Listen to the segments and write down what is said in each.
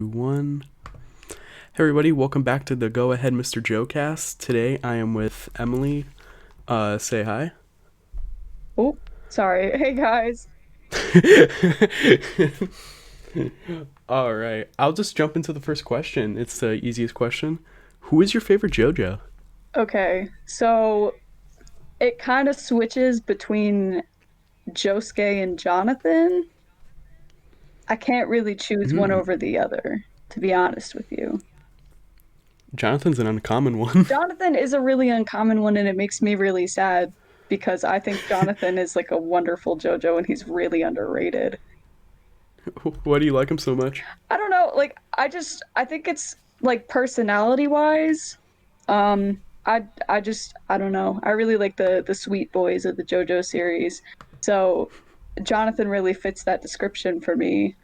One. Hey everybody, welcome back to the Go Ahead Mr.Joecast. Today I am with Emily. Say hi. Oh, sorry. Hey guys. All right, I'll just jump into the first question. It's the easiest question. Who is your favorite JoJo? Okay, so it kind of switches between Josuke and Jonathan. I can't really choose one Hmm. over the other, to be honest with you. Jonathan's an uncommon one. Jonathan is a really uncommon one, and it makes me really sad because I think Jonathan is like a wonderful JoJo and he's really underrated. Why do you like him so much? I don't know, like I think it's like personality wise. I don't know. I really like the sweet boys of the JoJo series. So Jonathan really fits that description for me.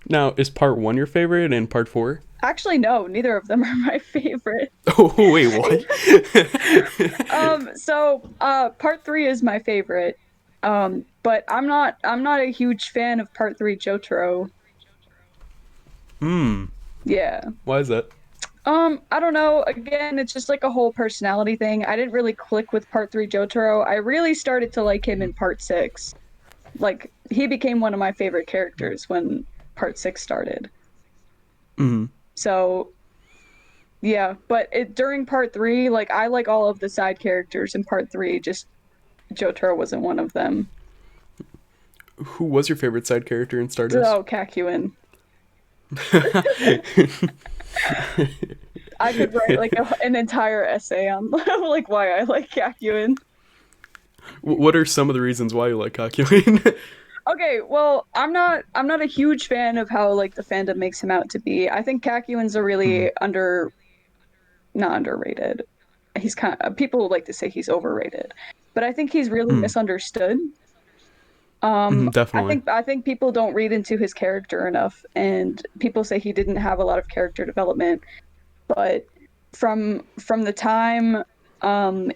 Now, is part one your favorite and part four? Actually, no, neither of them are my favorite. Oh, wait, what? Part three is my favorite. But I'm not a huge fan of part three Jotaro. Hmm. Yeah. Why is that? I don't know. Again, it's just like a whole personality thing. I didn't really click with part three Jotaro. I really started to like him in part six. Like he became one of my favorite characters when part six started. Hmm. So yeah, but during part three, like I like all of the side characters in part three. Just Jotaro wasn't one of them. Who was your favorite side character in Stardust? So Kakuin, I could write like an entire essay on like why I like Kakuin. What are some of the reasons why you like Kakyoin? Okay, well, I'm not a huge fan of how like the fandom makes him out to be. I think Kakuin's a Hmm. really not underrated. He's kind of people like to say he's overrated, but I think he's really Hmm. misunderstood. I Definitely. think I think people don't read into his character enough, and people say he didn't have a lot of character development. But from the time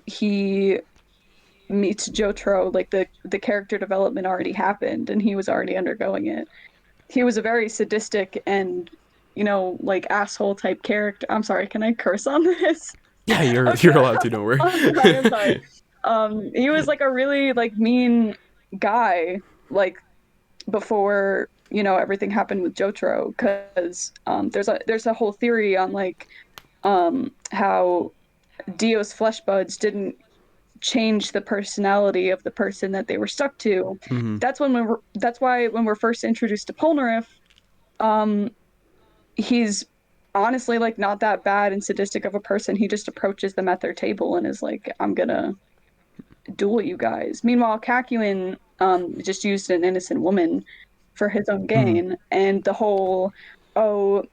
he meets Jotaro, like the character development already happened, and he was already undergoing it. He was a very sadistic and like asshole type character. I'm sorry, can I curse on this? Yeah, you're Okay, you're allowed to. Don't worry. I'm sorry. He was like a really like mean guy, like before everything happened with Jotaro, because there's a whole theory on like how Dio's flesh buds didn't change the personality of the person that they were stuck to. Hmm. That's why when we're first introduced to Polnareff, um, he's honestly like not that bad and sadistic of a person. He just approaches them at their table and is like, "I'm gonna duel you guys." Meanwhile, Kakuin just used an innocent woman for his own Hmm. gain, and the whole oh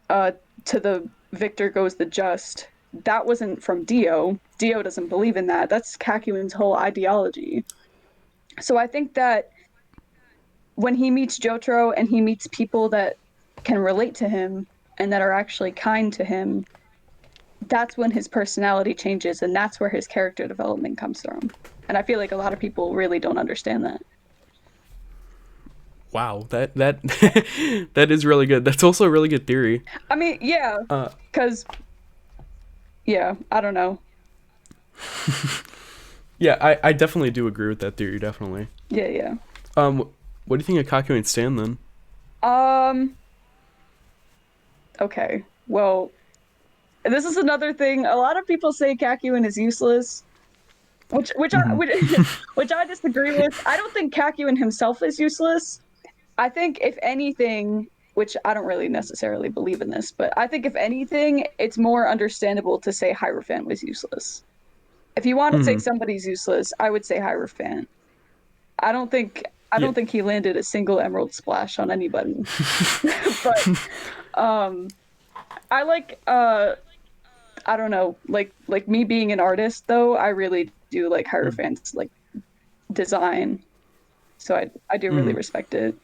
uh to the victor goes the just. That wasn't from Dio. Dio doesn't believe in that. That's Kakuin's whole ideology. So I think that when he meets Jotaro and he meets people that can relate to him and that are actually kind to him, that's when his personality changes and that's where his character development comes from. And I feel like a lot of people really don't understand that. Wow, that that is really good. That's also a really good theory. I mean, yeah, Uh, because yeah, I don't know. yeah, I definitely do agree with that theory. Definitely. Yeah, yeah. What do you think of Kakyoin Stan then? Um, okay. Well, this is another thing. A lot of people say Kakyoin is useless, Hmm. which I disagree with. I don't think Kakyoin himself is useless. I think if anything, which I don't really necessarily believe in this, but I think if anything, it's more understandable to say Hierophant was useless. If you want to say Hmm. somebody's useless, I would say Hierophant. I don't think I Yeah. don't think he landed a single emerald splash on anybody. But um I like I don't know, like me being an artist though, I really do like Hierophant's like design. So I do really Hmm. respect it.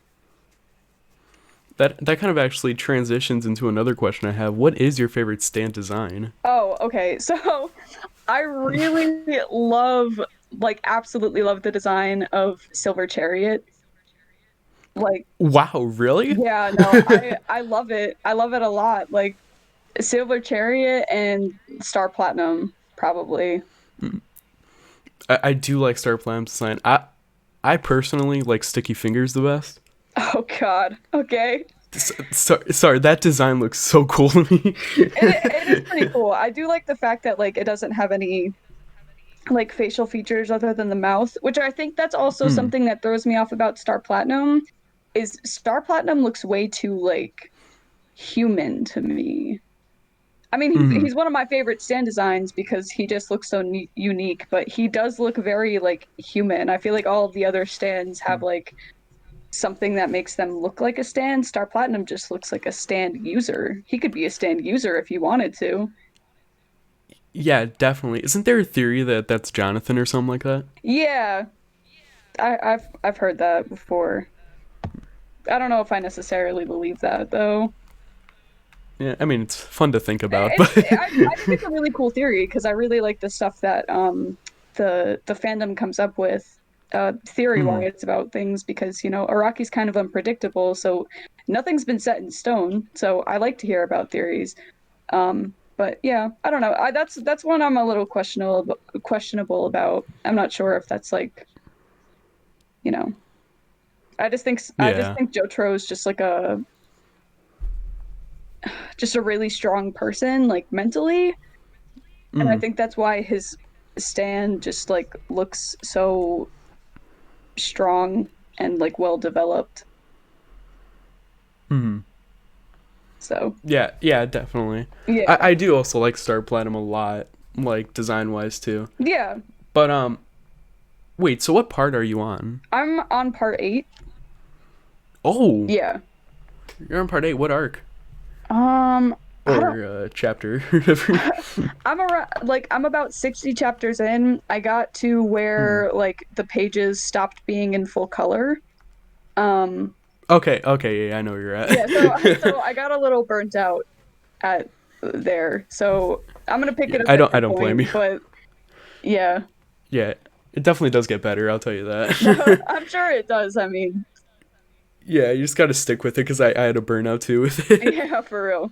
That kind of actually transitions into another question I have. What is your favorite Stan design? Oh, okay. So I really love, like, absolutely love the design of Silver Chariot. Like, Wow, really? yeah, no, I love it. I love it a lot. Like Silver Chariot and Star Platinum, probably. I do like Star Platinum's design. I personally like Sticky Fingers the best. Oh God. Okay. Sorry, that design looks so cool to me. It is pretty cool. I do like the fact that like it doesn't have any like facial features other than the mouth, which I think that's also mm, something that throws me off about Star Platinum is Star Platinum looks way too like human to me. I mean, mm, he's one of my favorite stand designs because he just looks so unique, but he does look very like human. I feel like all of the other stands have like something that makes them look like a stand. Star Platinum just looks like a stand user. He could be a stand user if he wanted to. yeah, definitely. Isn't there a theory that that's Jonathan or something like that? Yeah, I've heard that before. I don't know if I necessarily believe that though. Yeah, I mean it's fun to think about, It's but I think it's a really cool theory because I really like the stuff that the fandom comes up with theory mm, wise about things because you know Araki's kind of unpredictable, so nothing's been set in stone. So I like to hear about theories. But yeah, I don't know. That's one I'm a little questionable about. I'm not sure if that's like, you know, I just yeah. think Jotaro is just like a just a really strong person like mentally, and I Mm, think that's why his stand just like looks so strong and like well developed. mm. So, Yeah, yeah, definitely. yeah. I do also like Star Platinum a lot, like design wise too. Yeah. But wait, so what part are you on? I'm on part 8. Oh, Yeah. you're on part 8. What arc I don't or chapter? Whatever. I'm around like I'm about 60 chapters in. I got to Mm. where like the pages stopped being in full color. Um Okay, okay, yeah, I know where you're yeah, so at. I got a little burnt out at there. So I'm gonna pick Yeah, it up at I your don't blame you. point, but yeah. Yeah, it definitely does get better. I'll tell you No, that. I'm sure it does. I mean, Yeah, you just got to stick with it because I had a burnout too with it. yeah, for real.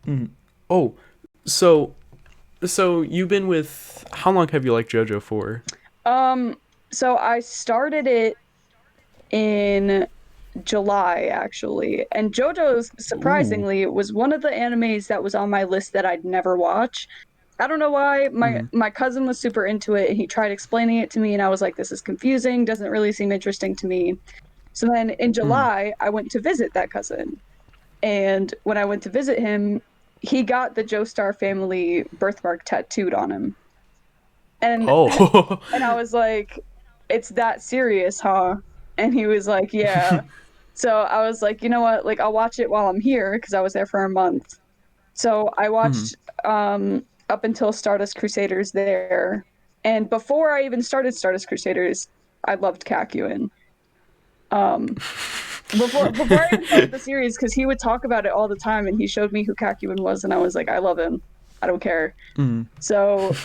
Mm. Oh, so you've been with how long have you liked JoJo for? Um, so I started it in July actually, and JoJo's Ooh. surprisingly was one of the animes that was on my list that I'd never watch. I don't know why. Mm, My cousin was super into it and he tried explaining it to me and I was like, this is confusing, doesn't really seem interesting to me. So then in mm. July, I went to visit that cousin. And when I went to visit him, he got the Joestar family birthmark tattooed on him. And Oh. and I was like, it's that serious, huh? And he was like, yeah. So I was like, you know what? Like I'll watch it while I'm here because I was there for a month. So I Mm. watched up until Stardust Crusaders there. And before I even started Stardust Crusaders, I loved Kakyoin. Um before I even started the series, because he would talk about it all the time and he showed me who Kakyoin was and I was like, I love him. I don't care. Mm. So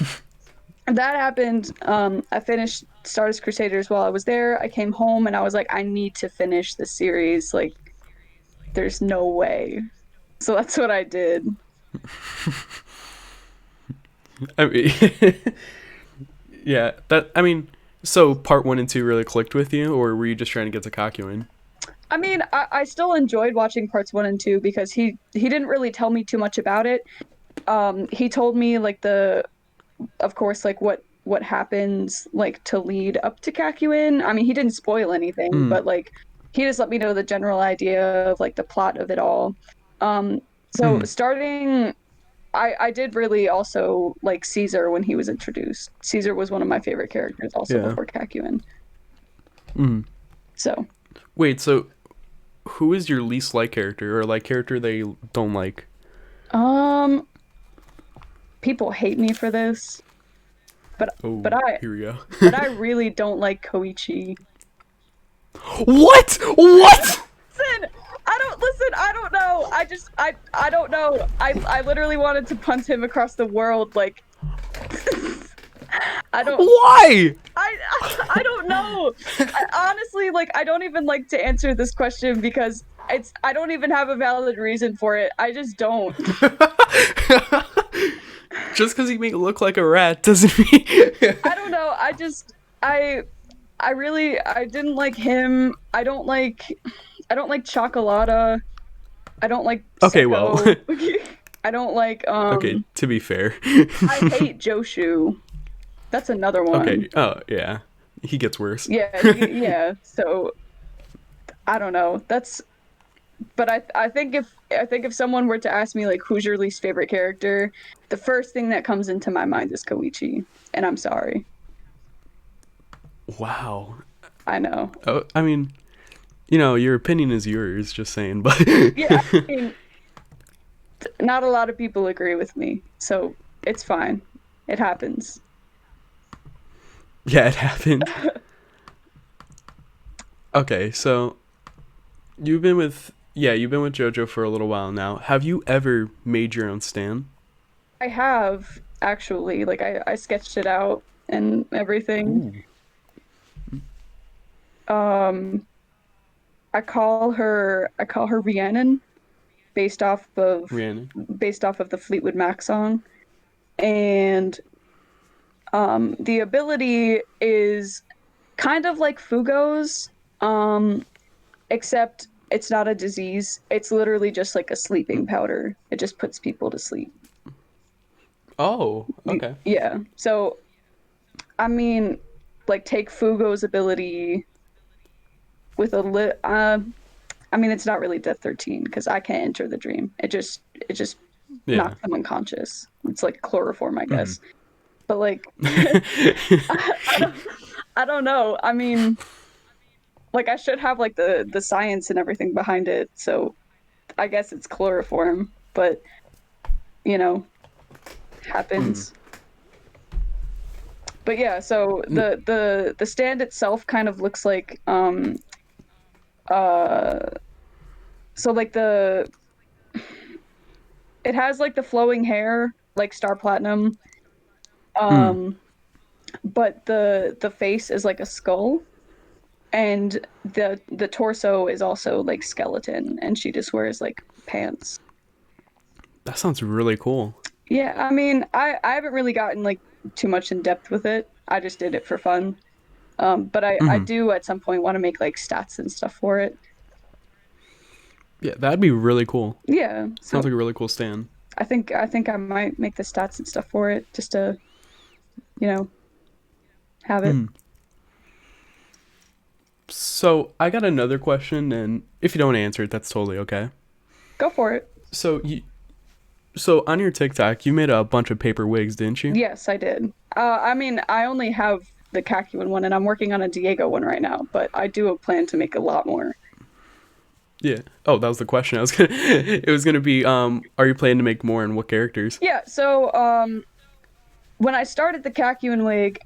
that happened. I finished Stardust Crusaders while I was there. I came home and I was like, I need to finish the series. Like, there's no way. So that's what I did. I mean, yeah. That I mean, so part 1 and 2 really clicked with you, or were you just trying to get to Kakyoin? I mean, I still enjoyed watching parts 1 and 2 because he didn't really tell me too much about it. He told me like of course, like what happens like to lead up to Kakyoin. I mean, he didn't spoil anything, Mm. but like he just let me know the general idea of like the plot of it all. Um, so Mm. starting, I did really also like Caesar when he was introduced. Caesar was one of my favorite characters also Yeah. before Kakyoin. Mm. So, Wait, so who is your least like character or like character they don't like? um, people hate me for this, but but Oh, I here we go. but I really don't like Koichi. What? What? Listen, I don't listen. I don't know. I don't know. I literally wanted to punt him across the world. Like I don't Why? I I don't know. Honestly, like I don't even like to answer this question because I don't even have a valid reason for it. I just don't. Just because you make it look like a rat doesn't mean. I don't know. I I really I didn't like him. I don't like Chocolata. I don't like Okay, well, Seko. I don't like okay. To be fair, I hate Joshu. That's another one. okay. Oh yeah, he gets worse. Yeah. So I don't know. That's but I think if someone were to ask me like who's your least favorite character, the first thing that comes into my mind is Koichi, and I'm sorry. Wow. I know. Oh, I mean, your opinion is yours. Just saying, but Yeah, I mean, not a lot of people agree with me, so it's fine. It happens. yeah, it happens. Okay, so you've been with JoJo for a little while now. Have you ever made your own stand? I have actually, like I sketched it out and everything. Ooh, Um, I call her Rhiannon based off of Rhiannon. the Fleetwood Mac song. And the ability is kind of like Fugo's, um, except it's not a disease. It's literally just like a sleeping powder. It just puts people to sleep. Oh, okay. Yeah. So, I mean, like take Fugo's ability with a I mean, it's not really Death 13 because I can't enter the dream. It just Yeah. knocks them unconscious. It's like chloroform, I guess. But like, I don't, I don't know. I mean, like I should have like the science and everything behind it. So I guess it's chloroform, but you know, happens. But yeah, so the stand itself kind of looks like uh so like the it has like the flowing hair like Star Platinum, Mm, um but the face is like a skull, and the torso is also like skeleton, and she just wears like pants. that sounds really cool. Yeah, I mean, I haven't really gotten like too much in depth with it. I just did it for fun. But I do at some point want to make like stats and stuff for it. Yeah, that'd be really cool. Yeah, Sounds so like a really cool stand. I think I might make the stats and stuff for it just to, you know, have it. So I got another question, and if you don't answer it, that's totally okay. Go for it. So so on your TikTok, you made a bunch of paper wigs, didn't you? Yes, I did. I mean, I only have the Kakuin one, and I'm working on a Diego one right now, but I do plan to make a lot more. Yeah. Oh, that was the question. I was gonna. It was gonna be. Are you planning to make more, and what characters? Yeah, so when I started the Kakuin wig,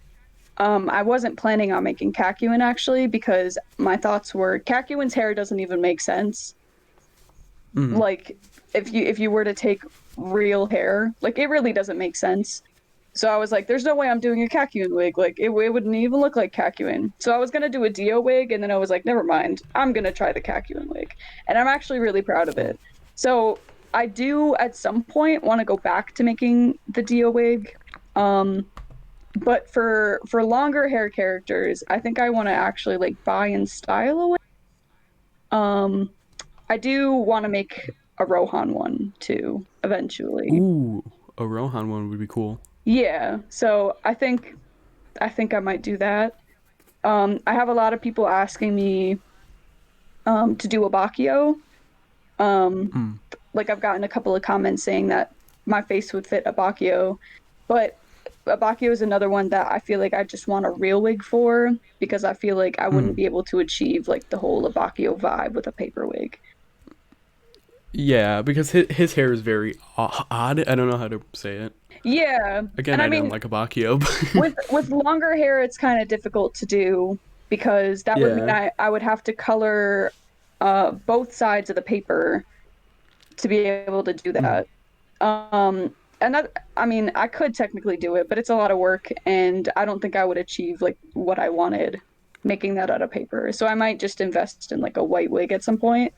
I wasn't planning on making Kakuin actually because my thoughts were Kakuin's hair doesn't even make sense. Like if you were to take real hair, like it really doesn't make sense. So I was like, there's no way I'm doing a Kakuin wig. Like it wouldn't even look like Kakuin. So I was gonna do a Dio wig, and then I was like, never mind. I'm gonna try the Kakuin wig, and I'm actually really proud of it. So I do at some point want to go back to making the Dio wig. Um, but for longer hair characters, I think I want to actually like buy and style a wig. Um, I do want to make a Rohan one too eventually. Ooh, a Rohan one would be cool. Yeah, so I think I might do that. I have a lot of people asking me to do a Bakio. Um, like I've gotten a couple of comments saying that my face would fit a Bakio, but a Bakio is another one that I feel like I just want a real wig for because I feel like I wouldn't be able to achieve like the whole Abakio vibe with a paper wig. Yeah, because his hair is very odd. I don't know how to say it. Yeah, Again, and I I don't mean like a Bakio. with longer hair, it's kind of difficult to do because that would mean Yeah. I would have to color both sides of the paper to be able to do that. And that I mean, I could technically do it, but it's a lot of work, and I don't think I would achieve like what I wanted making that out of paper. So I might just invest in like a white wig at some point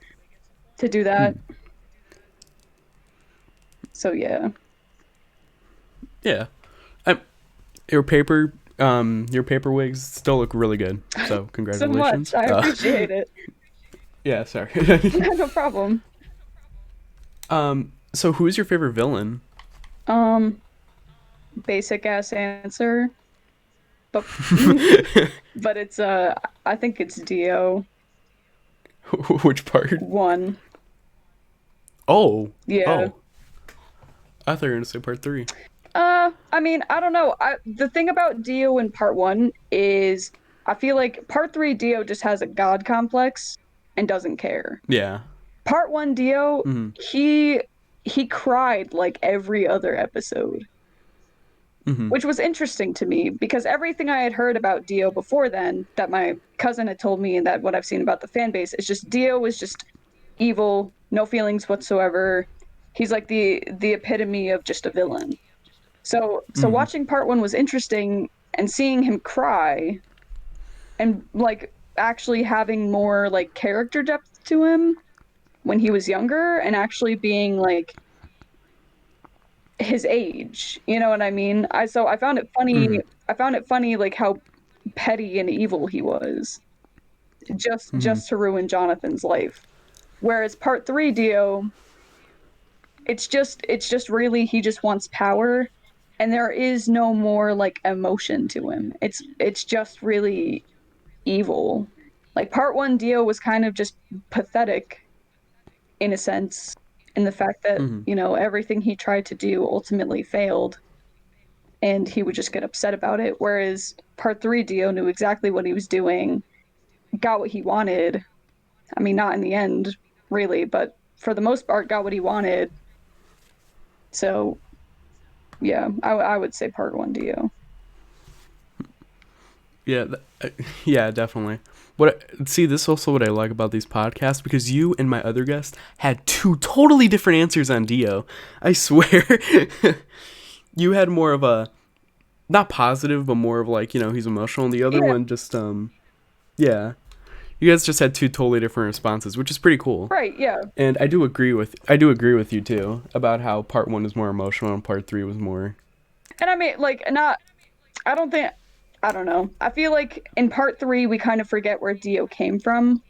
to do that. Mm. So yeah. Yeah. I, your paper wigs still look really good. So So much. congratulations. I appreciate it. Yeah, sorry. No problem. So who's your favorite villain? Um, basic ass answer, but but it's I think it's Dio Which part? one. Oh, Yeah. oh. I thought you were gonna say part three. I mean, I don't know. The thing about Dio in part one is I feel like part three Dio just has a god complex and doesn't care. Yeah. Part one Dio, Mm-hmm. he cried like every other episode, Mm-hmm. which was interesting to me because everything I had heard about Dio before then, that my cousin had told me, and that what I've seen about the fan base, is just Dio was just evil, no feelings whatsoever. He's like the epitome of just a villain. So Mm-hmm. watching part one was interesting, and seeing him cry and like actually having more like character depth to him when he was younger and actually being like his age. You know what I mean? I found it funny. Mm-hmm. I found it funny like how petty and evil he was Mm-hmm. just to ruin Jonathan's life. Whereas part three, Dio, it's just really he just wants power, and there is no more like emotion to him. It's just really evil. Like part one, Dio was kind of just pathetic in a sense, in the fact that, Mm-hmm. you know, everything he tried to do ultimately failed and he would just get upset about it. Whereas part three, Dio knew exactly what he was doing, got what he wanted. I mean, not in the end, really, but for the most part, got what he wanted. So, yeah, I would say part one, Dio. Yeah, yeah, definitely. What see, this is also what I like about these podcasts because you and my other guest had two totally different answers on Dio. I swear, you had more of a not positive, but more of like he's emotional, and the other Yeah, one just yeah. You guys just had two totally different responses, which is pretty cool. right, yeah. And I do agree with you too about how part one is more emotional and part three was more. And I mean, like, not, I don't think, I don't know. I feel like in part three, we kind of forget where Dio came from,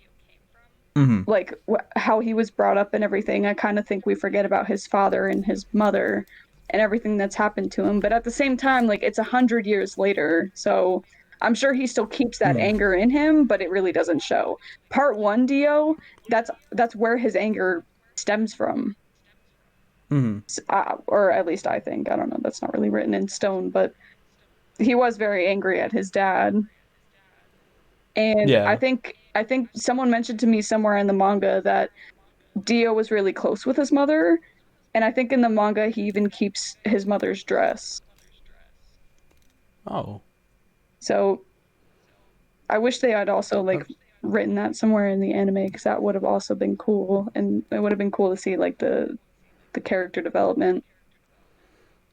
Mm-hmm. like how he was brought up and everything. I kind of think we forget about his father and his mother and everything that's happened to him. But at the same time, like it's 100 years later, so I'm sure he still keeps that Mm-hmm. anger in him, but it really doesn't show. Part one, Dio, that's where his anger stems from, Mm-hmm. or at least I think. I don't know. That's not really written in stone, but he was very angry at his dad. And Yeah. I think someone mentioned to me somewhere in the manga that Dio was really close with his mother, and I think in the manga he even keeps his mother's dress. Oh. So I wish they had also like written that somewhere in the anime because that would have also been cool, and it would have been cool to see like the character development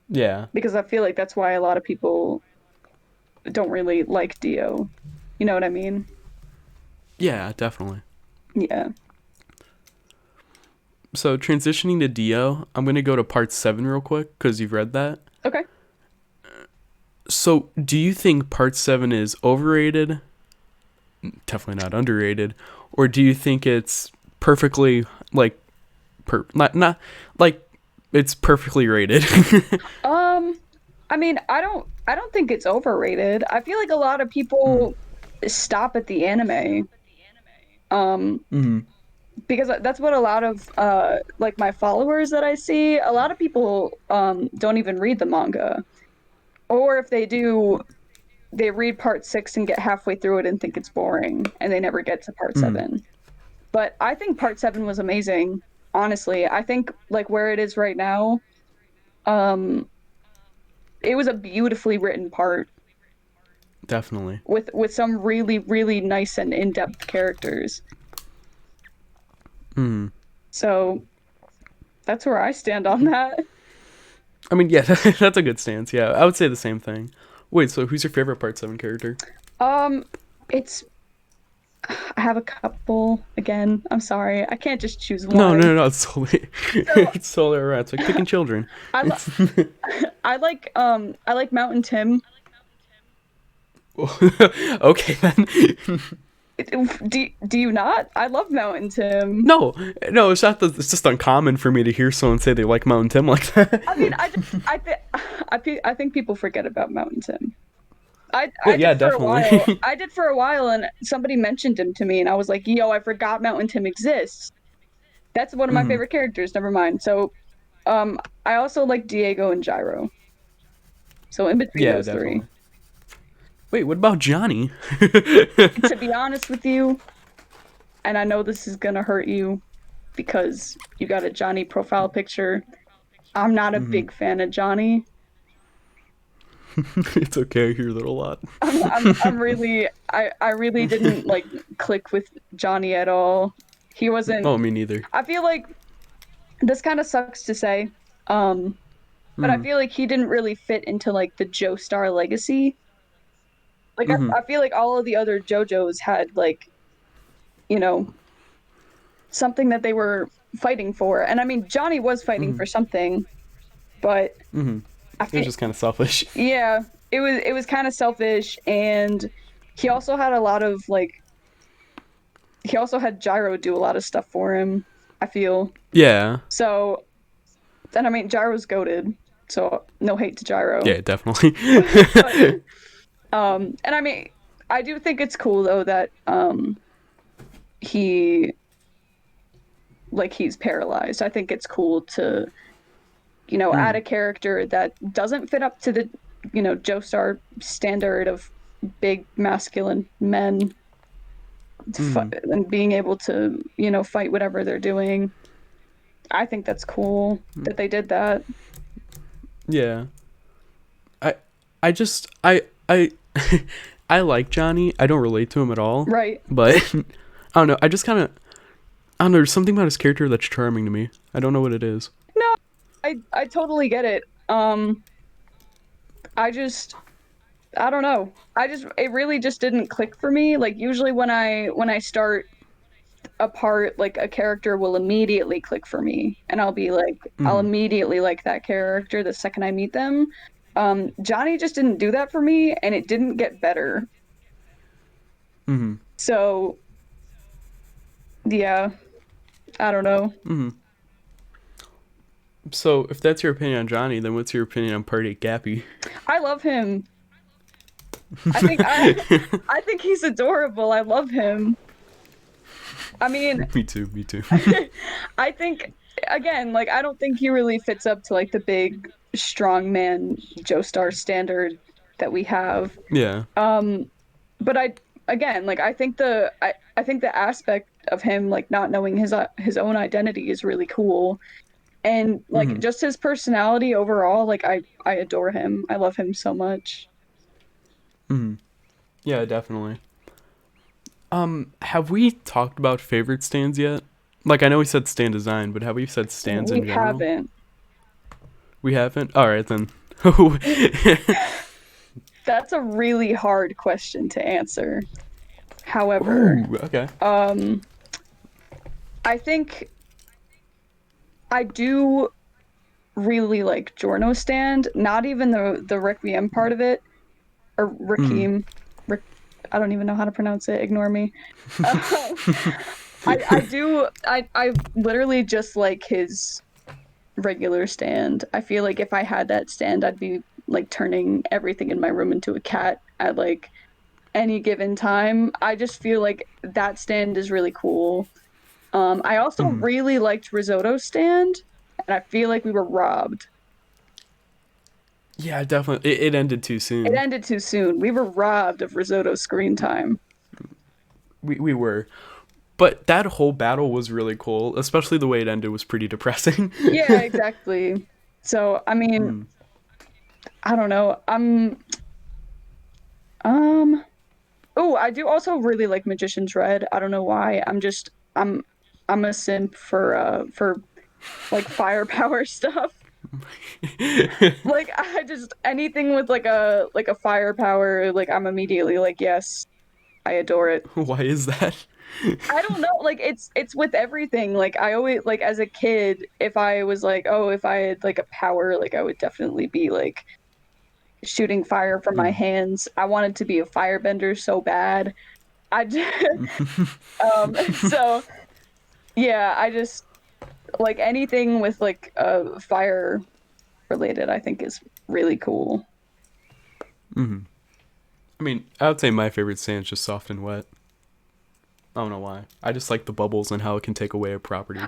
Yeah. because I feel like that's why a lot of people don't really like Dio. You know what I mean? Yeah. Definitely. Yeah. So transitioning to Dio, I'm gonna go to part seven real quick because you've read that. Okay. So, do you think part seven is overrated? Definitely not underrated, or do you think it's perfectly like not like it's perfectly rated? Um, I mean, I don't think it's overrated. I feel like a lot of mm. people stop at the anime. Um, Mm. because that's what a lot of like my followers that I see, a lot of people don't even read the manga. Or if they do, they read part 6 and get halfway through it and think it's boring and they never get to part Mm. 7. But I think part 7 was amazing, honestly. I think like where it is right now, um it was a beautifully written part Definitely. with some really really nice and in-depth characters. Mm. So that's where I stand on that. I mean, yeah, that's a good stance. Yeah, I would say the same thing. Wait, so who's your favorite Part 7 character? Um, it's I have a couple again. I'm sorry. I can't just choose No, no, one. no, no, it's totally, So it's totally alright. It's like picking children. I lo- It's I like Mountain Tim. okay then. Do you not? I love Mountain Tim. No, no, it's not. It's just uncommon for me to hear someone say they like Mountain Tim like I mean, that. I think people forget about Mountain Tim. I Well, did yeah, for a while. definitely. I did for a while, and somebody mentioned him to me, and I was like, "Yo, I forgot Mountain Tim exists." That's one of my Hmm. favorite characters. Never mind. So, I also like Diego and Gyro. So in between Yeah, those three. definitely. Wait, what about Johnny? To be honest with you, and I know this is gonna hurt you because you got a Johnny profile picture. I'm not a Hmm. big fan of Johnny. It's okay. I hear that a lot. I'm really I really didn't like click with Johnny at all. He wasn't Oh, me neither. I feel like this kind of sucks to say. Um but I Hmm. feel like he didn't really fit into like the Joestar legacy. Like Hmm. I feel like all of the other JoJos had like, you know, something that they were fighting for. And I mean Johnny was fighting Hmm. for something, but Hmm. I It was feel just kind of selfish. yeah, it was kind of selfish and he also had a lot of like he also had Gyro do a lot of stuff for him, I feel. Yeah. So, and I mean, Gyro's goated, so no hate to Gyro. Yeah, definitely. But, and I mean, I do think it's cool though that he he's paralyzed. I think it's cool to, add Mm. a character that doesn't fit up to the, Joestar standard of big masculine men Mm. and being able to, fight whatever they're doing. I think that's cool that they did that. Yeah. I I just I I like Johnny. I don't relate to him at all. Right. But I don't know. I just kind of I don't know. There's something about his character that's charming to me. I don't know what it is. No, I totally get it. I just I don't know. It really just didn't click for me. Like usually when I start a part, like a character will immediately click for me and I'll Hmm. immediately like that character the second I meet them. Johnny just didn't do that for me and it didn't get better. Hmm. So, yeah, I don't know. Hmm. So if that's your opinion on Johnny, then what's your opinion on Part 8 Gappy? I love him. I think I I think he's adorable. I love him. I mean, Me too. Me too. I think again, like I don't think he really fits up to like the big strong man Joestar standard that we have. Yeah. Um, but I think the aspect of him like not knowing his own identity is really cool. And like Hmm. just his personality overall, like I adore him. I love him so much. Hmm. Yeah, definitely. Have we talked about favorite stands yet? Like, I know we said stand design, but have we said stands We in general? haven't. We haven't? Alright, then. That's a really hard question to answer. However, Ooh, okay. um, I think I do really like Jorno Stand, not even the Requiem part of it, or Mm. Requiem. Rick, I don't even know how to pronounce it. Ignore me. I do I literally just like his regular stand. I feel like if I had that stand, I'd be like turning everything in my room into a cat at like any given time. I just feel like that stand is really cool. I also Mm. really liked Risotto stand, and I feel like we were robbed. Yeah, definitely. It ended too It soon. ended too soon. We were robbed of Risotto screen time. We were. But that whole battle was really cool, especially the way it ended was pretty depressing. Yeah, exactly. So, I mean, Mm. I don't know. Um, oh, I do also really like Magician's Red. I don't know why. I'm a simp for like firepower stuff. Like I just anything with like a firepower, like I'm immediately like, yes, I adore it. Why is that? I don't know, like it's with everything. Like I always like as a kid, if I was like, oh, if I had like a power, like I would definitely be like shooting fire from my Mm. hands. I wanted to be a firebender so bad. I just, so yeah, I just like anything with like fire related, I think is really cool. I mean, I would say my favorite sand is just soft and wet. I don't know why. I just like the bubbles and how it can take away a property.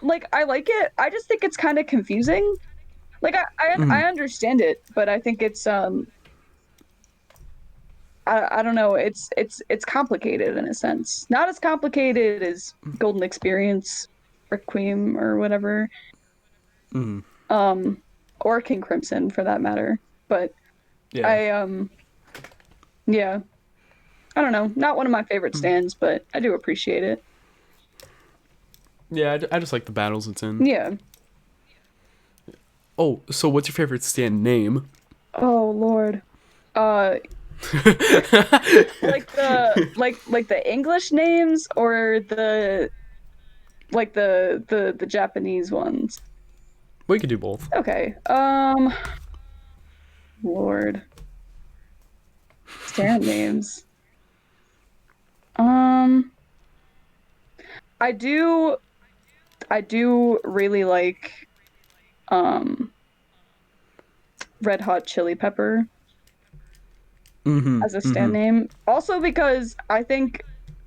Like I like it. I just think it's kind of confusing. Like I understand it, but I think it's I don't know. It's complicated in a sense. Not as complicated as Golden Experience, Requiem, or whatever. Mm. Um, or King Crimson for that matter. But Yeah. I yeah, I don't know. Not one of my favorite stands, but I do appreciate it. Yeah, I just like the battles it's in. Yeah. Oh, so what's your favorite stand name? Oh Lord. Uh, like like the English names or the like the Japanese ones. We could do both. Okay. Lord. Stand names. Um, I do I do really like um Red Hot Chili Pepper Mm-hmm. as a stand Mm-hmm. name. Also because I think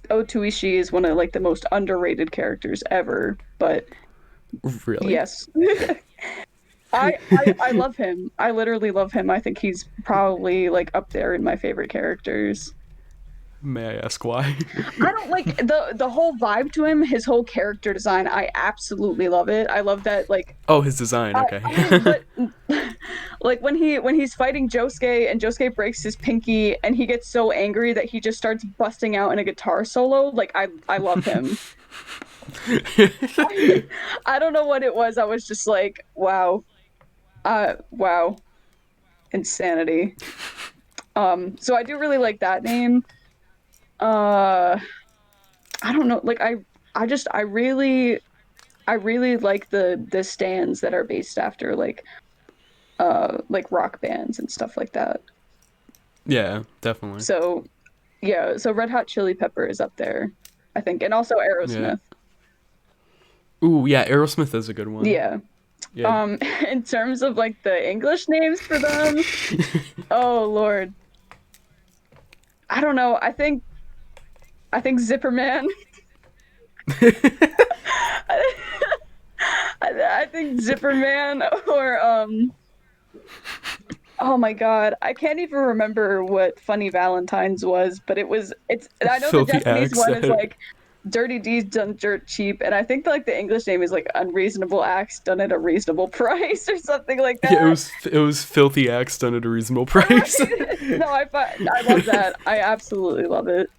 Otoishi is one of like the most underrated characters ever. But Really? yes. I love him. I literally love him. I think he's probably like up there in my favorite characters. May I ask why? I don't like the whole vibe to him, his whole character design. I absolutely love it. I love that like Oh, his design. I Okay. mean, but like when he's fighting Josuke and Josuke breaks his pinky and he gets so angry that he just starts busting out in a guitar solo, like I love him. I don't know what it was. I was just like, wow. Wow, insanity. So I do really like that name. Uh I don't know, like I really like the stands that are based after like rock bands and stuff like that. Yeah, definitely. So yeah, so Red Hot Chili Pepper is up there, I think, and also Yeah. Aerosmith. Ooh, yeah. Aerosmith is a good one. Yeah. Yeah. In terms of like the English names for them, oh Lord. I don't know. I think Zipperman. I think Zipperman or oh my God, I can't even remember what Funny Valentine's was, but it's I know the Filthy Japanese axe. one is like Dirty Deeds Done Dirt Cheap, and I think like the English name is like Unreasonable Acts Done at a Reasonable Price or something like Yeah, that. it was filthy axe done at a reasonable price. Right? No, I love that. I absolutely love it.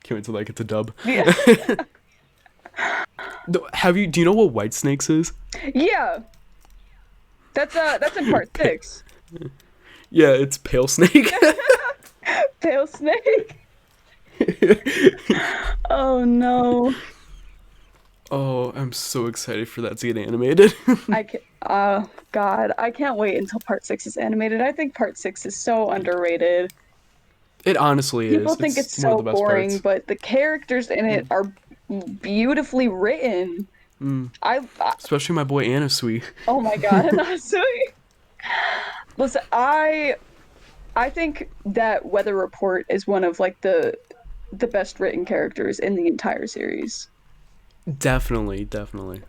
Can't wait till that gets a dub. Yeah. Have you? Do you know what White Snakes is? Yeah. That's in part Pa- 6. yeah, it's Pale Snake. Pale Snake. Oh no. Oh, I'm so excited for that to get animated. I can God, I can't wait until part 6 is animated. I think part 6 is so underrated. It honestly People is. think It's it's one of the so best boring, parts. but the characters in it are beautifully written. I Especially my boy Anasui. oh my God, Anasui. Listen, I think that Weather Report is one of like the best written characters in the entire series. Definitely, definitely.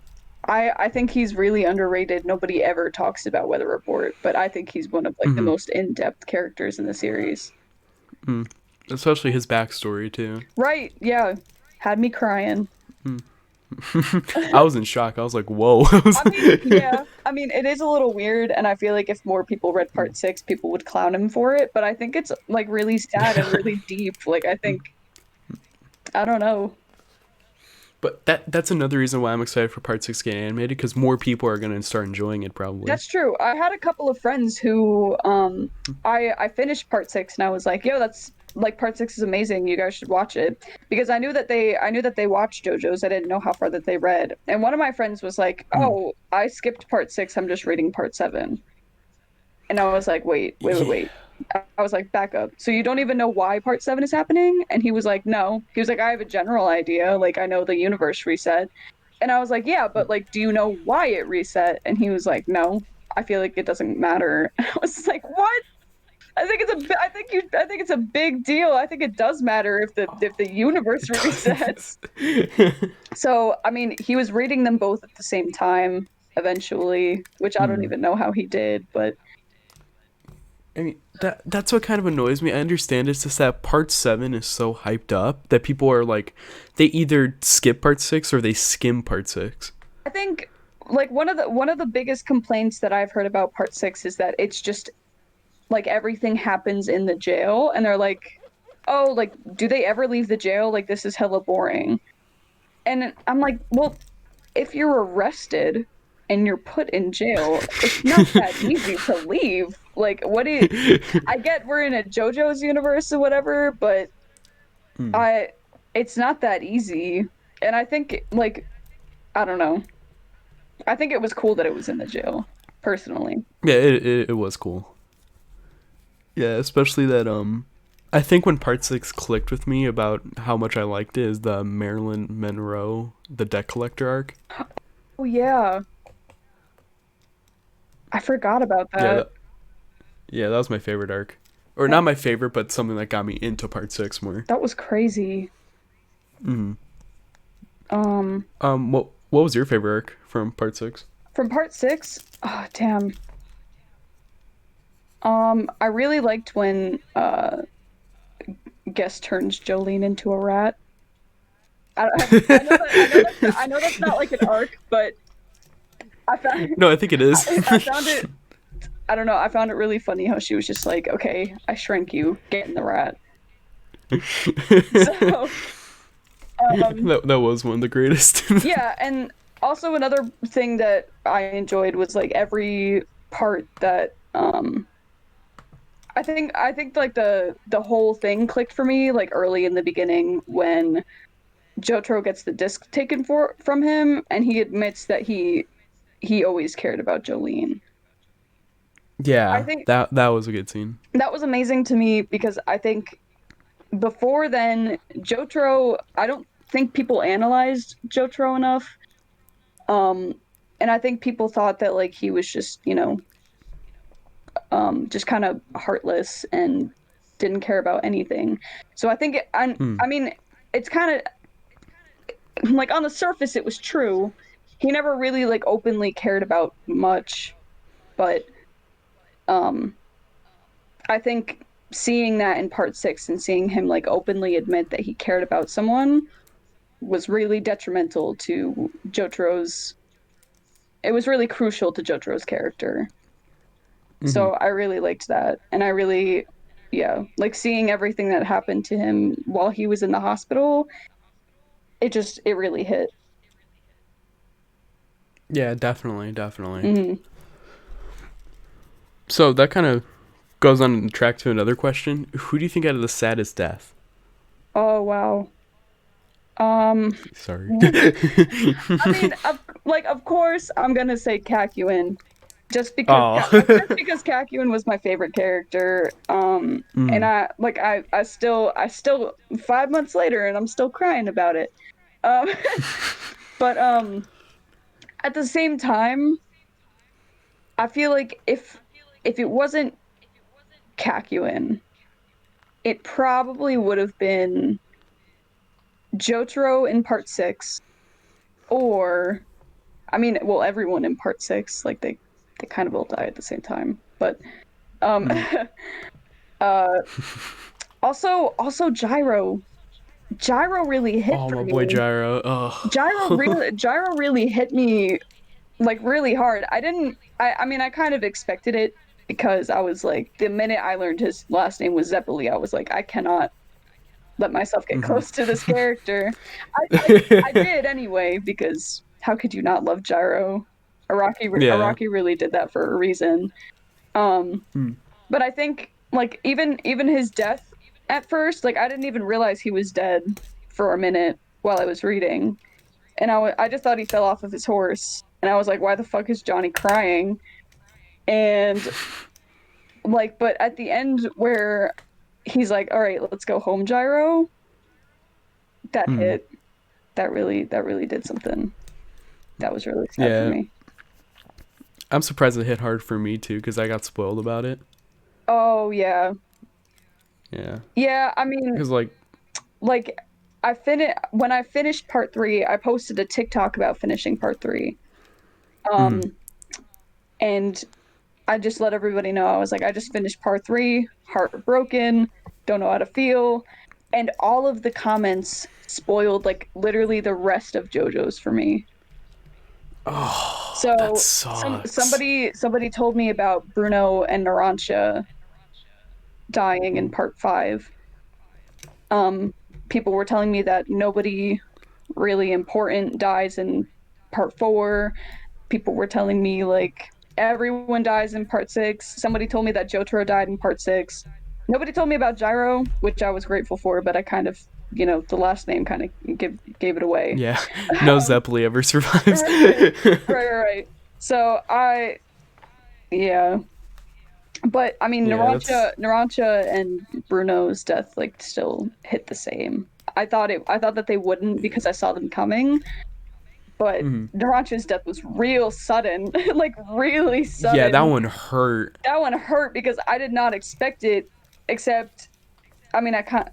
I think he's really underrated. Nobody ever talks about Weather Report, but I think he's one of like the most in-depth characters in the series. Especially his backstory too. Right, yeah. Had me crying. I was in shock. I was like, "Whoa!" I mean, yeah. I mean, it is a little weird, and I feel like if more people read part 6, people would clown him for it, but I think it's like really sad and really deep. Like I think I don't know. But that's another reason why I'm excited for Part 6 getting animated, because more people are gonna start enjoying it probably. That's true. I had a couple of friends who I finished part six and I was like, yo, that's like part six is amazing. You guys should watch it. Because I knew that they watched JoJo's. I didn't know how far that they read. And one of my friends was like, Mm. oh, I skipped part six, I'm just reading part seven. And I was like, Yeah. wait. I was like, back up. So you don't even know why part seven is happening? And he was like, no. He was like, I have a general idea. Like, I know the universe reset. And I was like, yeah, but like, do you know why it reset? And he was like, no. I feel like it doesn't matter. I was like, what? I think it's a big deal. I think it does matter if the universe It does. resets. So, I mean, he was reading them both at the same time eventually, which I don't Mm. even know how he did, but I mean, that's what kind of annoys me. I understand it's just that Part 7 is so hyped up that people are like, they either skip Part 6 or they skim Part 6. I think like one of the biggest complaints that I've heard about part 6 is that it's just like everything happens in the jail and they're like, "Oh, like do they ever leave the jail? Like this is hella boring." And I'm like, "Well, if you're arrested and you're put in jail, it's not that easy to leave. Like what do you, I get we're in a JoJo's universe or whatever, but Mm. I it's not that easy. And I think like I don't know. I think it was cool that it was in the jail, personally. Yeah, it was cool. Yeah, especially that I think when Part 6 clicked with me about how much I liked it is the Marilyn Monroe, the debt collector arc. Oh yeah, I forgot about Yeah, that. yeah, that was my favorite arc. Or That not my favorite, but something that got me into Part 6 more. that was crazy. Mm. Um, What was your favorite arc from Part 6? from part six, oh damn. I really liked when Guest turns Jolene into a rat. I know that's not like an arc, but I found No, I think it is. I found it I don't know, I found it really funny how she was just like, okay, I shrank you, get in the rat. So, um, That was one of the greatest. yeah, and also another thing that I enjoyed was like every part that I think like the whole thing clicked for me like early in the beginning when Jotaro gets the disc taken from him and he admits that he always cared about Jolene. I Yeah, think that was a good scene. that was amazing to me because I think before then Jotaro I don't think people analyzed Jotaro enough. Um and I think people thought that like he was just, you know, just kind of heartless and didn't care about anything. So I think Mm. I mean it's kind of like on the surface it was true. He never really like openly cared about much, but um I think seeing that in part 6 and seeing him like openly admit that he cared about someone was really detrimental to Jotaro's it was really crucial to Jotaro's character. Hmm. So I really liked that. And I really, yeah, like seeing everything that happened to him while he was in the hospital, it really hit. Yeah, definitely, definitely. Hmm. So that kind of goes on track to another question. Who do you think had the saddest death? Oh, wow. Um, Sorry. I mean, of course, I'm gonna say Kakyoin, Oh. just because Kakyoin was my favorite character. And Mm. I still 5 months later, and I'm still crying about it. Um, but at the same time, I feel like if it wasn't Kakyoin, it probably would have been Jotaro in part six, or I mean, well, everyone in part six, like they kind of all die at the same time. But um, Mm. uh, also Gyro. Gyro really hit Oh, for my boy me. Gyro. Oh. Gyro really hit me like really hard. I mean I kind of expected it because I was like the minute I learned his last name was Zeppeli, I was like let myself get Mm-hmm. close to this character. I did anyway, because how could you not love Gyro? Yeah. Araki really did that for a reason. Um, Mm. but I think like even his death at first, like I didn't even realize he was dead for a minute while I was reading, and I just thought he fell off of his horse, and I was like, why the fuck is Johnny crying? And like, but at the end where he's like, all right, let's go home, Gyro, that Mm. hit. That really did something. That was really sad for Yeah. me. I'm surprised it hit hard for me too, because I got spoiled about it. Oh yeah. Yeah. Yeah, I mean, Because like, like I finished part 3, I posted a TikTok about finishing part 3. mm. Um and I just let everybody know. I was like, I just finished part 3, heartbroken, don't know how to feel. And all of the comments spoiled like literally the rest of JoJo's for me. Oh, that So sucks. somebody told me about Bruno and Narancia dying in Mm. part 5. Um, People were telling me that nobody really important dies in part 4. People were telling me like everyone dies in part 6. Somebody told me that Jotaro died in part 6. Nobody told me about Gyro, which I was grateful for, but I kind of, the last name kind of gave it away. Yeah. No Zeppeli ever survives. Right, right. So yeah, but I mean, Yeah, that's. Narancia and Bruno's death like still hit the same. I thought that they wouldn't because I saw them coming, but Mm. Narancia's death was real sudden, like really Yeah, that sudden. one hurt. That one hurt because I did not expect it. Except, I mean, I can't.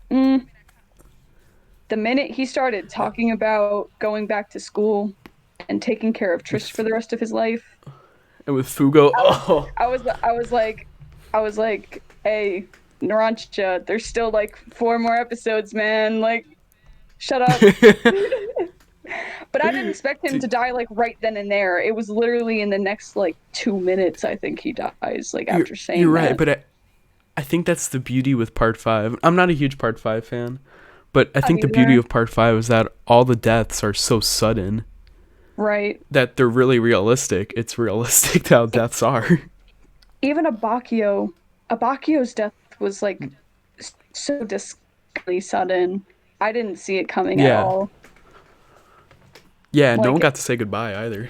The minute he started talking about going back to school and taking care of Trish for With the rest of his life, and with Fugo. I was, Oh. I was like, hey, Narancia, there's still like 4 more episodes, man. Like, shut up. But I didn't expect him to Dude, die like right then and there. It was literally in the next like 2 minutes, I think he dies, like after you're saying right, that. but I think that's the beauty with part 5. I'm not a huge part 5 fan, but I Not think the beauty either. of part 5 is that all the deaths are so sudden Right. that they're really realistic. It's realistic how deaths are. Even Abakio's death was like so disgustingly sudden. I didn't see it coming at Yeah. all. Yeah, no one Like got to say goodbye either.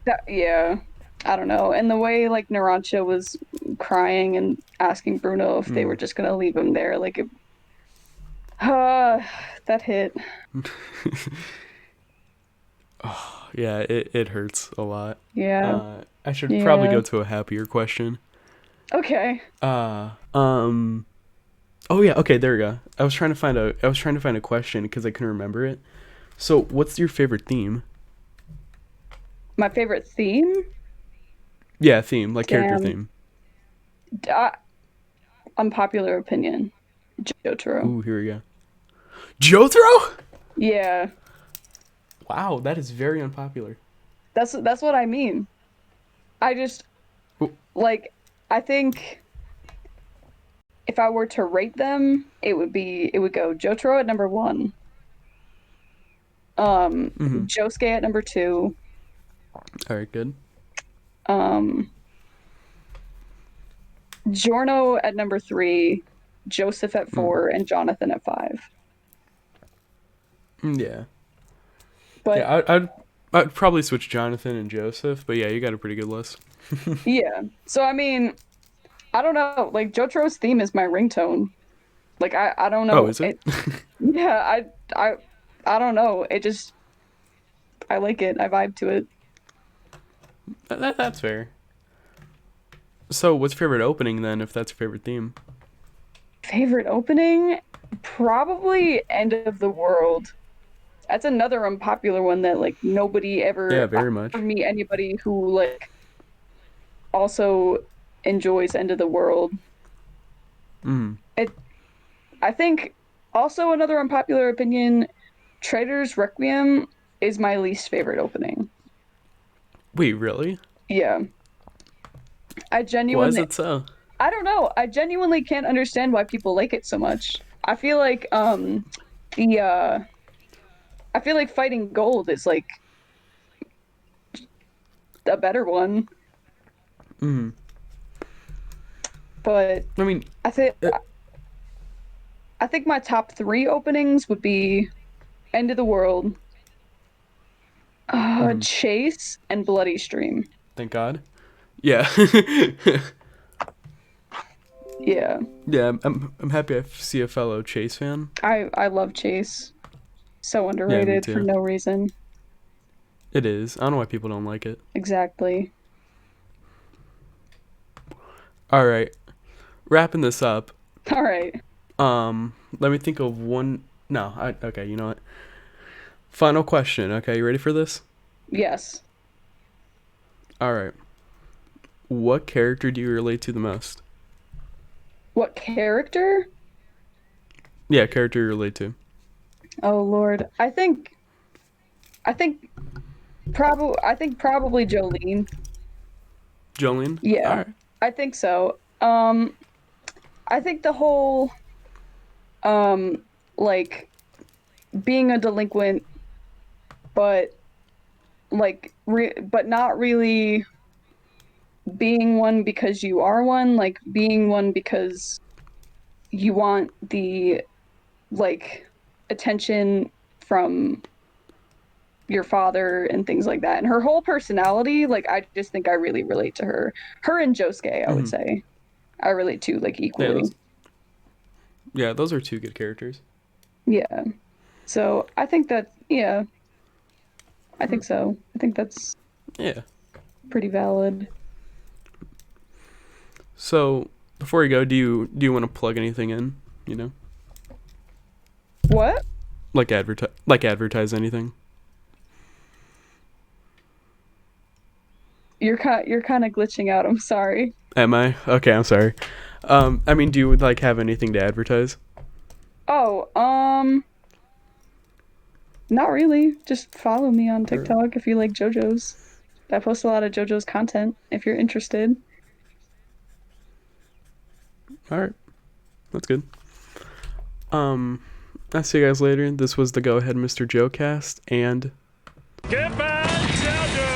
that, yeah. I don't know. And the way like Narancia was crying and asking Bruno if they were Mm. just gonna leave him there, like uh, that hit. Yeah, it hurts a lot. Yeah. I should probably Yeah. go to a happier question. Okay. Uh, um, oh yeah, okay, there we go. I was trying to find a question because I couldn't remember it. So, what's your favorite theme? My favorite theme? Yeah, theme, like character Damn. theme. Uh, Unpopular opinion. Jotaro. Ooh, here we go. Jotaro? Yeah. Wow, that is very unpopular. That's what I mean. I just Oh, like I think if I were to rate them, it would go Jotaro at number 1, mm-hmm. Josuke at number 2, All right, good. um, Giorno at number 3, Joseph at Mm. 4, and Jonathan at 5. Yeah, But yeah. I'd probably switch Jonathan and Joseph, but yeah, you got a pretty good list. yeah, so I mean, I don't know. Like Jotaro's theme is my ringtone. Like I don't Oh, know is it? it. Yeah, I don't know. It just I like it. I vibe to it. That's fair. So, what's your favorite opening then? If that's your favorite theme? Favorite opening? Probably End of the World. That's another unpopular one that like nobody Yeah, ever I very never much. meet anybody who like also enjoys End of the World. Mm. It I think also another unpopular opinion, Trader's Requiem is my least favorite opening. Wait, really? Yeah. I Why is genuinely it so? I don't know. I genuinely can't understand why people like it so much. I feel like the I feel like fighting gold is like a better one, Mm. but I mean, I think uh, I think my top three openings would be End of the World, mhm. Chase, and Bloody Stream. Thank God. Yeah. Yeah, Yeah, I'm happy I see a fellow Chase fan. I love Chase. So Yeah, me underrated for too. no reason. It is. I don't know why people don't like it. Exactly. All right, wrapping this up. All right. Let me think of one. No, okay. You know what? Final question. Okay, you ready for this? Yes. All right. What character do you relate to the most? What character? Yeah, character you relate to. Oh Lord. I think probably Jolene. Jolene. All Yeah. right. I think so. I think the whole um like being a delinquent but but not really being one because you are one, like being one because you want the like attention from your father and things like that. And her whole personality, like I just think I really relate to her. Her and Josuke, I would Mm-hmm. say. I relate to like Yeah, equally. those. Yeah, those are two good characters. Yeah. So I think that yeah, I Hmm. think so. I think that's Yeah. pretty valid. So before you go, do you want to plug anything in? You know, What? like advertise anything. You're kind of glitching out. I'm sorry. Am I? Okay, I'm sorry. I mean, do you like have anything to advertise? Oh, not really. Just follow me on Or TikTok if you like JoJo's. I post a lot of JoJo's content if you're interested. all right, that's good. Um, I'll see you guys later. This was the Go Ahead Mr. Joecast, and Get back, Jojo!